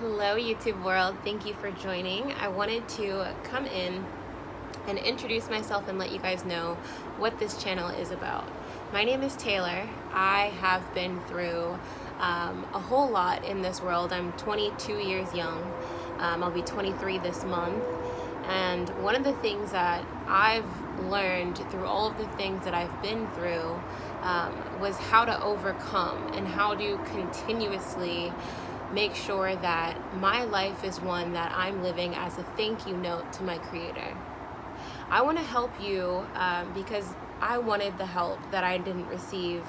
Hello, YouTube world. Thank you for joining. I wanted to come in and introduce myself and let you guys know what this channel is about. My name is Taylor. I have been through a whole lot in this world. I'm 22 years young. I'll be 23 this month. And one of the things that I've learned through all of the things that I've been through was how to overcome and how to continuously make sure that my life is one that I'm living as a thank you note to my Creator. I want to help you because I wanted the help that I didn't receive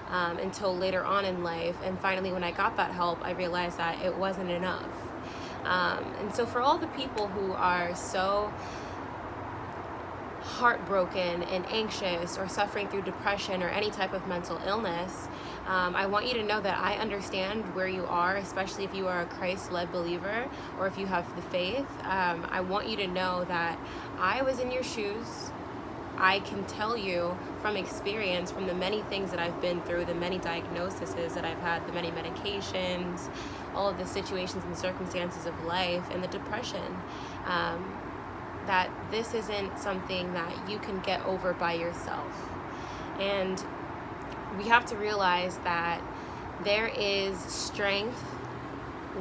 until later on in life, and finally when I got that help I realized that it wasn't enough. And so for all the people who are so heartbroken and anxious or suffering through depression or any type of mental illness, I want you to know that I understand where you are, especially if you are a Christ-led believer or if you have the faith. I want you to know that I was in your shoes. I can tell you from experience, from the many things that I've been through, the many diagnoses that I've had, the many medications, all of the situations and circumstances of life and the depression, that this isn't something that you can get over by yourself. And we have to realize that there is strength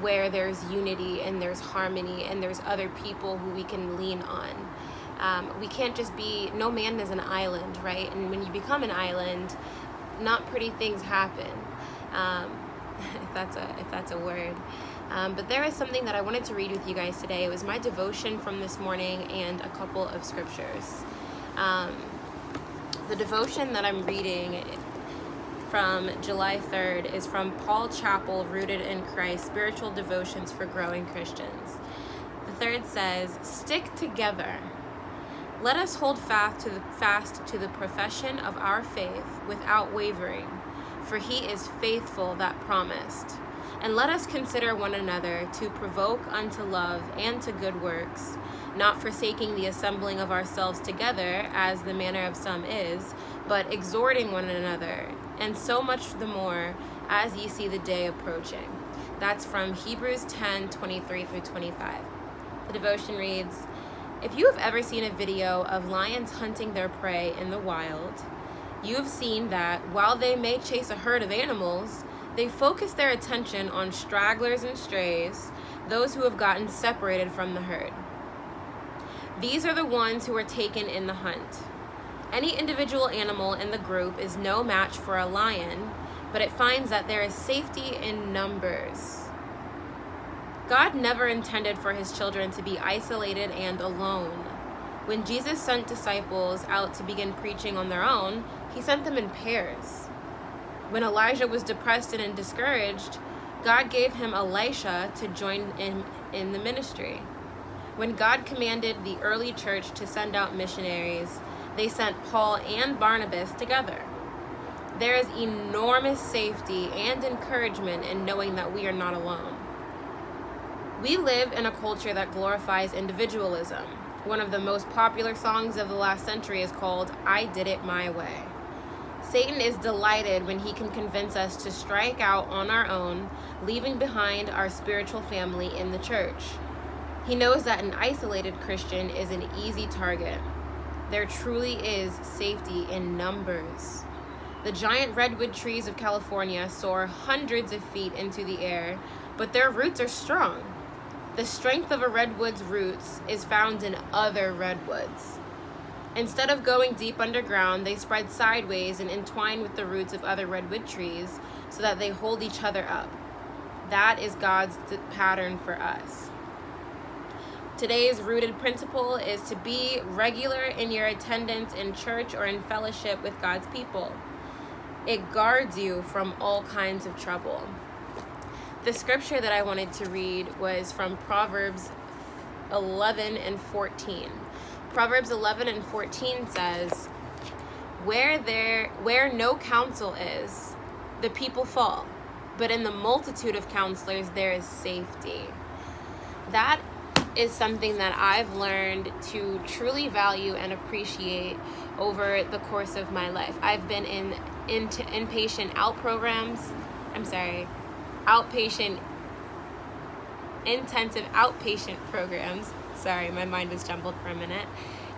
where there's unity and there's harmony and there's other people who we can lean on. We can't just be, no man is an island, right? And when you become an island, not pretty things happen, if that's a word. But there is something that I wanted to read with you guys today. It was my devotion from this morning and a couple of scriptures. The devotion that I'm reading from July 3rd is from Chappell, Rooted in Christ, Spiritual Devotions for Growing Christians. The third says, "Stick together. Let us hold fast to the profession of our faith without wavering, for he is faithful that promised. And let us consider one another to provoke unto love and to good works, not forsaking the assembling of ourselves together, as the manner of some is, but exhorting one another, and so much the more as ye see the day approaching." That's from Hebrews 10:23 through 25. The devotion reads, "If you have ever seen a video of lions hunting their prey in the wild, you have seen that while they may chase a herd of animals, they focus their attention on stragglers and strays, those who have gotten separated from the herd. These are the ones who are taken in the hunt. Any individual animal in the group is no match for a lion, but it finds that there is safety in numbers. God never intended for his children to be isolated and alone. When Jesus sent disciples out to begin preaching on their own, he sent them in pairs. When Elijah was depressed and discouraged, God gave him Elisha to join in the ministry. When God commanded the early church to send out missionaries, they sent Paul and Barnabas together. There is enormous safety and encouragement in knowing that we are not alone. We live in a culture that glorifies individualism. One of the most popular songs of the last century is called "I Did It My Way." Satan is delighted when he can convince us to strike out on our own, leaving behind our spiritual family in the church. He knows that an isolated Christian is an easy target. There truly is safety in numbers. The giant redwood trees of California soar hundreds of feet into the air, but their roots are strong. The strength of a redwood's roots is found in other redwoods. Instead of going deep underground, they spread sideways and entwine with the roots of other redwood trees so that they hold each other up. That is God's pattern for us. Today's rooted principle is to be regular in your attendance in church or in fellowship with God's people. It guards you from all kinds of trouble. The scripture that I wanted to read was from Proverbs 11 and 14. Proverbs 11 and 14 says, Where no counsel is, the people fall, but in the multitude of counselors there is safety." That is something that I've learned to truly value and appreciate over the course of my life. I've been in inpatient intensive outpatient programs. Sorry, my mind was jumbled for a minute.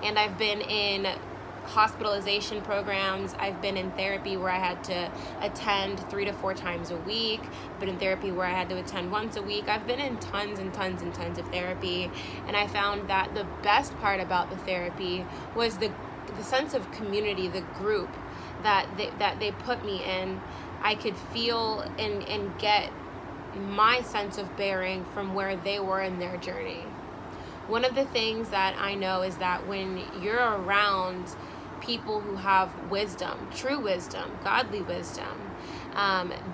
And I've been in hospitalization programs. I've been in therapy where I had to attend 3 to 4 times a week. I've been in therapy where I had to attend once a week. I've been in tons and tons and tons of therapy, and I found that the best part about the therapy was the sense of community, the group that they put me in. I could feel and get my sense of bearing from where they were in their journey. One of the things that I know is that when you're around people who have wisdom, true wisdom, godly wisdom,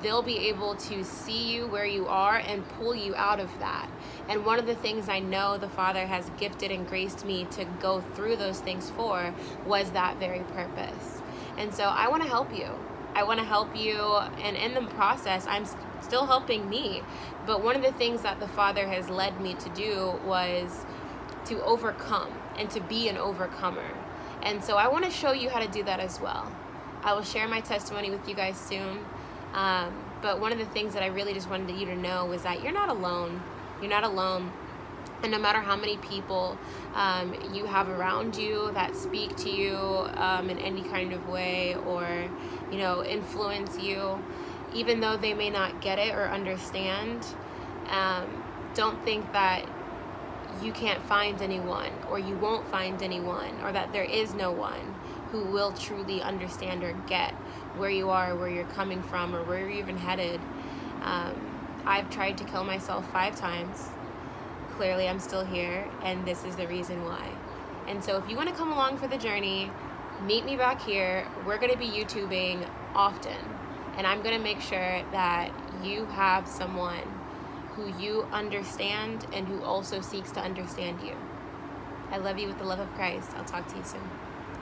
they'll be able to see you where you are and pull you out of that. And one of the things I know the Father has gifted and graced me to go through those things for was that very purpose. And so I want to help you. I want to help you, and in the process, I'm still helping me. But one of the things that the Father has led me to do was to overcome and to be an overcomer. And so I want to show you how to do that as well. I will share my testimony with you guys soon. But one of the things that I really just wanted you to know was that you're not alone. You're not alone. And no matter how many people you have around you that speak to you in any kind of way or, influence you, even though they may not get it or understand, don't think that you can't find anyone or you won't find anyone or that there is no one who will truly understand or get where you are, where you're coming from, or where you're even headed. I've tried to kill myself 5 times. Clearly I'm still here, and this is the reason why. And so if you want to come along for the journey, meet me back here. We're going to be YouTubing often, and I'm going to make sure that you have someone who you understand and who also seeks to understand you. I love you with the love of Christ. I'll talk to you soon.